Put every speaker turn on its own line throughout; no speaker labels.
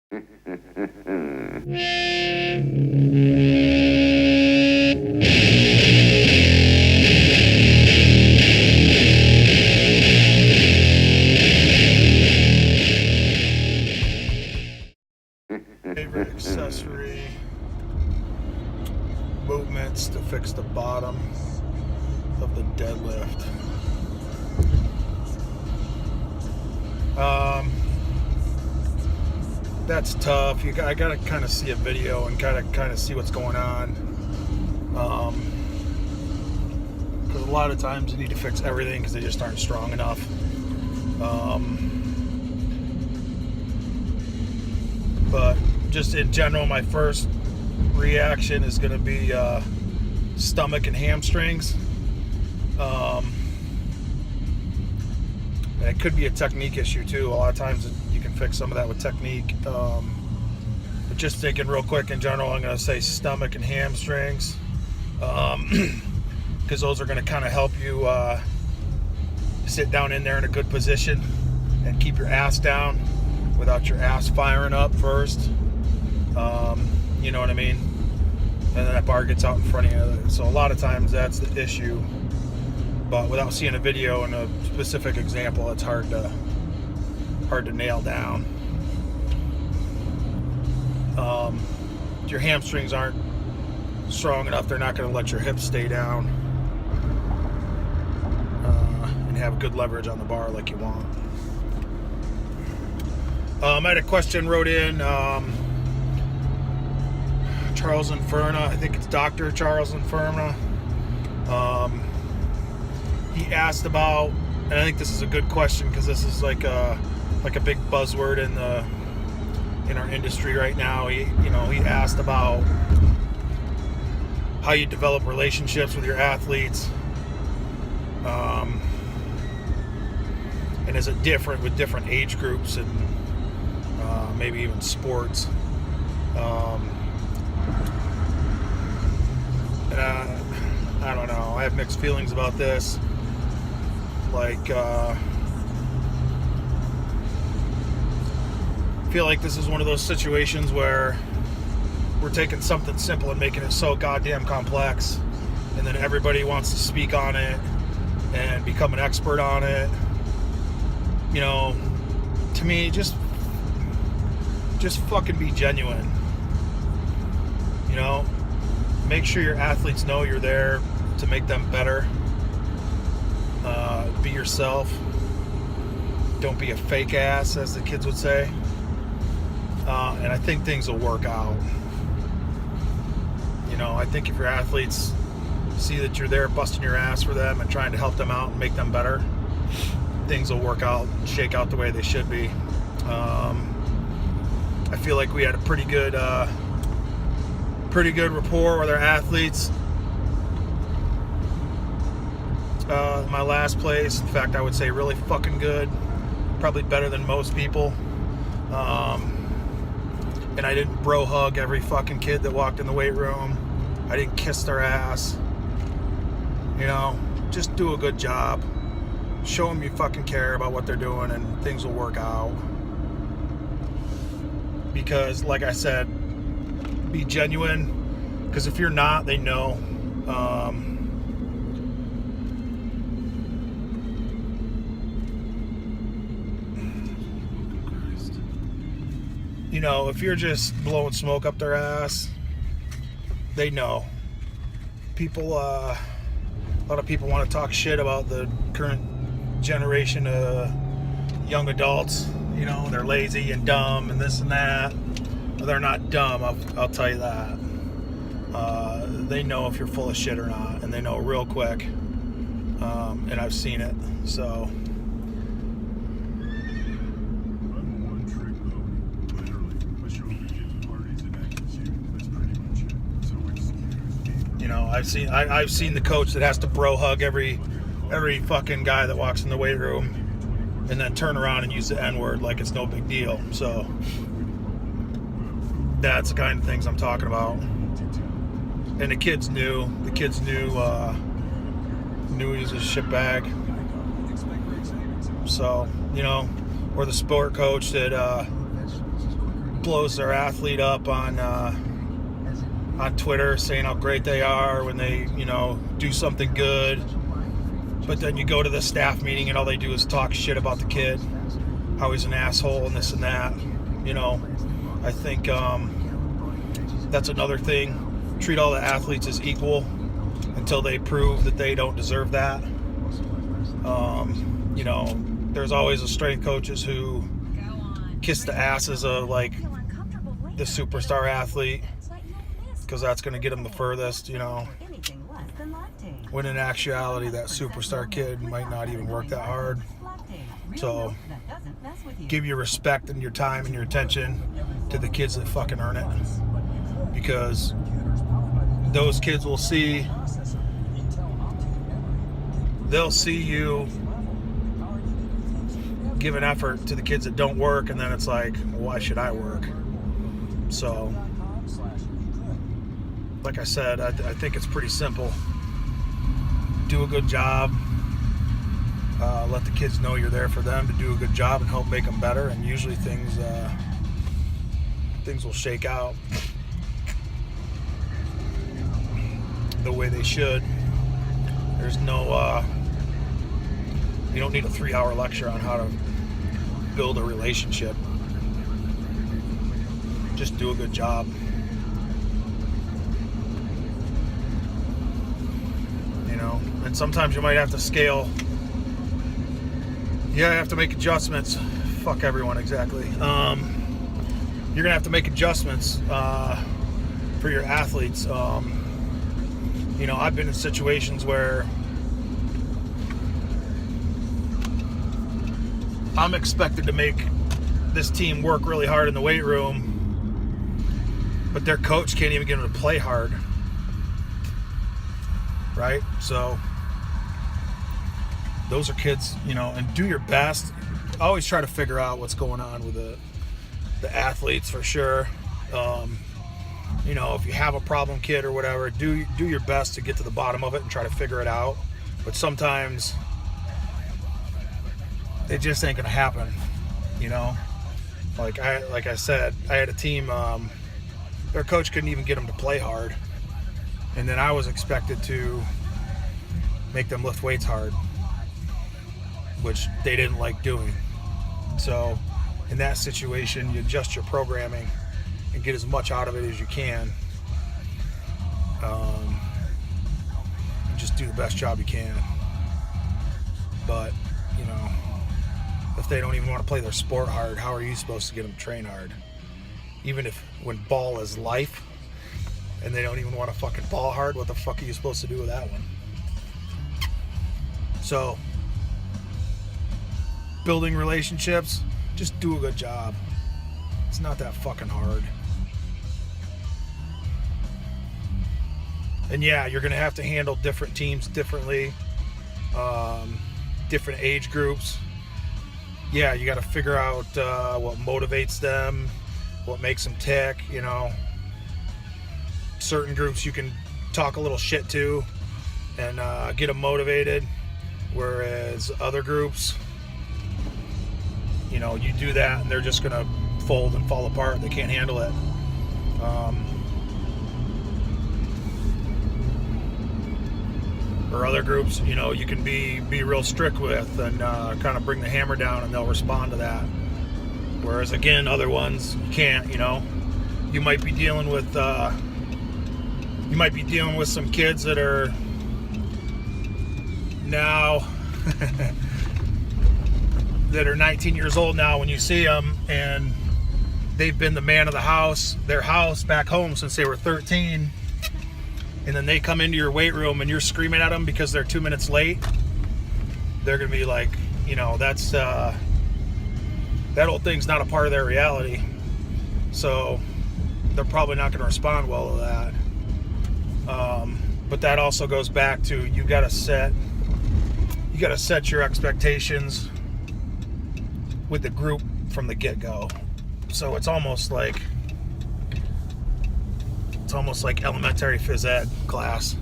Favorite accessory movements to fix the bottom of the deadlift. That's tough. I gotta kind of see a video and kind of see what's going on. Because a lot of times you need to fix everything because they just aren't strong enough. But just in general, my first reaction is going to be stomach and hamstrings. And it could be a technique issue too. A lot of times you can fix some of that with technique. But just thinking real quick in general, I'm going to say stomach and hamstrings, because those are going to kind of help you sit down in there in a good position and keep your ass down without your ass firing up first. You know what I mean? And then that bar gets out in front of you. So a lot of times that's the issue. But without seeing a video and a specific example, it's hard to nail down. If your hamstrings aren't strong enough, they're not going to let your hips stay down and have good leverage on the bar like you want. I had a question wrote in. Charles Inferna, I think it's Dr. Charles Inferna. He asked about, and I think this is a good question because this is like a big buzzword in our industry right now. He asked about how you develop relationships with your athletes, and is it different with different age groups and maybe even sports. And I don't know. I have mixed feelings about this. Like, I feel like this is one of those situations where we're taking something simple and making it so goddamn complex, and then everybody wants to speak on it and become an expert on it. You know, to me, just fucking be genuine. You know, make sure your athletes know you're there to make them better. Be yourself. Don't be a fake ass, as the kids would say. And I think things will work out. You know, I think if your athletes see that you're there busting your ass for them and trying to help them out and make them better, things will work out, shake out the way they should be. I feel like we had a pretty good rapport with our athletes. My last place, in fact, I would say really fucking good, probably better than most people. And I didn't bro hug every fucking kid that walked in the weight room. I didn't kiss their ass. You know, just do a good job. Show them you fucking care about what they're doing, and things will work out. Because, like I said, be genuine. Because if you're not, they know. You know, if you're just blowing smoke up their ass, they know. People, a lot of people want to talk shit about the current generation of young adults. You know, they're lazy and dumb and this and that. Well, they're not dumb, I'll tell you that. They know if you're full of shit or not, and they know real quick. And I've seen it, so. You know, I've seen the coach that has to bro hug every fucking guy that walks in the weight room, and then turn around and use the N-word like it's no big deal. So that's the kind of things I'm talking about. And the kids knew he was a shitbag. So, you know, or the sport coach that blows their athlete up on Twitter, saying how great they are when they, do something good. But then you go to the staff meeting and all they do is talk shit about the kid, how he's an asshole and this and that. I think that's another thing. Treat all the athletes as equal until they prove that they don't deserve that. There's always the strength coaches who kiss the asses of like the superstar athlete because that's going to get them the furthest, when in actuality that superstar kid might not even work that hard. So give your respect and your time and your attention to the kids that fucking earn it, because those kids will see you give an effort to the kids that don't work, and then it's like, why should I work? So like I said, I think it's pretty simple. Do a good job. Let the kids know you're there for them to do a good job and help make them better, and usually things will shake out the way they should. There's no you don't need a 3-hour lecture on how to build a relationship. Just do a good job. And sometimes you might have to scale. Yeah, you have to make adjustments. Fuck everyone, exactly. You're gonna have to make adjustments for your athletes. I've been in situations where I'm expected to make this team work really hard in the weight room, but their coach can't even get them to play hard. Right? So those are kids, and do your best. Always try to figure out what's going on with the athletes for sure. If you have a problem kid or whatever, do your best to get to the bottom of it and try to figure it out. But sometimes it just ain't gonna happen, Like I said, I had a team, their coach couldn't even get them to play hard. And then I was expected to make them lift weights hard, which they didn't like doing. So in that situation, you adjust your programming and get as much out of it as you can. And just do the best job you can. But, if they don't even want to play their sport hard, how are you supposed to get them to train hard? Even when ball is life, and they don't even want to fucking ball hard, what the fuck are you supposed to do with that one? So, building relationships, just do a good job. It's not that fucking hard. And yeah, you're going to have to handle different teams differently, different age groups. Yeah, you got to figure out what motivates them, what makes them tick, Certain groups you can talk a little shit to and get them motivated, whereas other groups, you do that and they're just gonna fold and fall apart. They can't handle it. Or other groups, you can be real strict with and kind of bring the hammer down, and they'll respond to that. Whereas again, other ones you can't. You might be dealing with some kids that are now that are 19 years old now when you see them, and they've been the man of the house, their house back home, since they were 13, and then they come into your weight room and you're screaming at them because they're 2 minutes late. They're gonna be like, that's that whole thing's not a part of their reality, so they're probably not going to respond well to that. But that also goes back to you got to set your expectations with the group from the get-go. So it's almost like elementary phys ed class.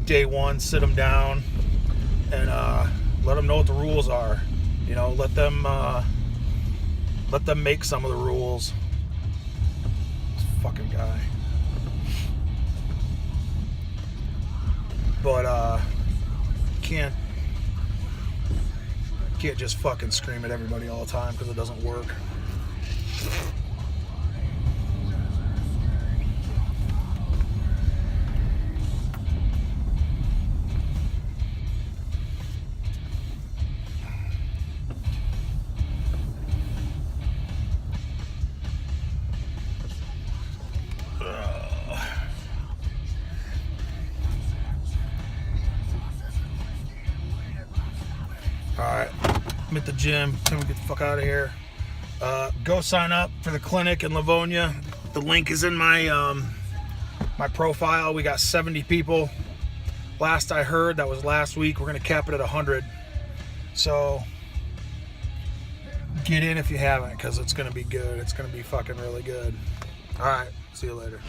Day one, sit them down and let them know what the rules are. Let them make some of the rules. guy. But can't just fucking scream at everybody all the time because it doesn't work. Alright, I'm at the gym. Time to get the fuck out of here. Go sign up for the clinic in Livonia. The link is in my my profile. We got 70 people. Last I heard, that was last week. We're going to cap it at 100. So get in if you haven't, because it's going to be good. It's going to be fucking really good. Alright, see you later.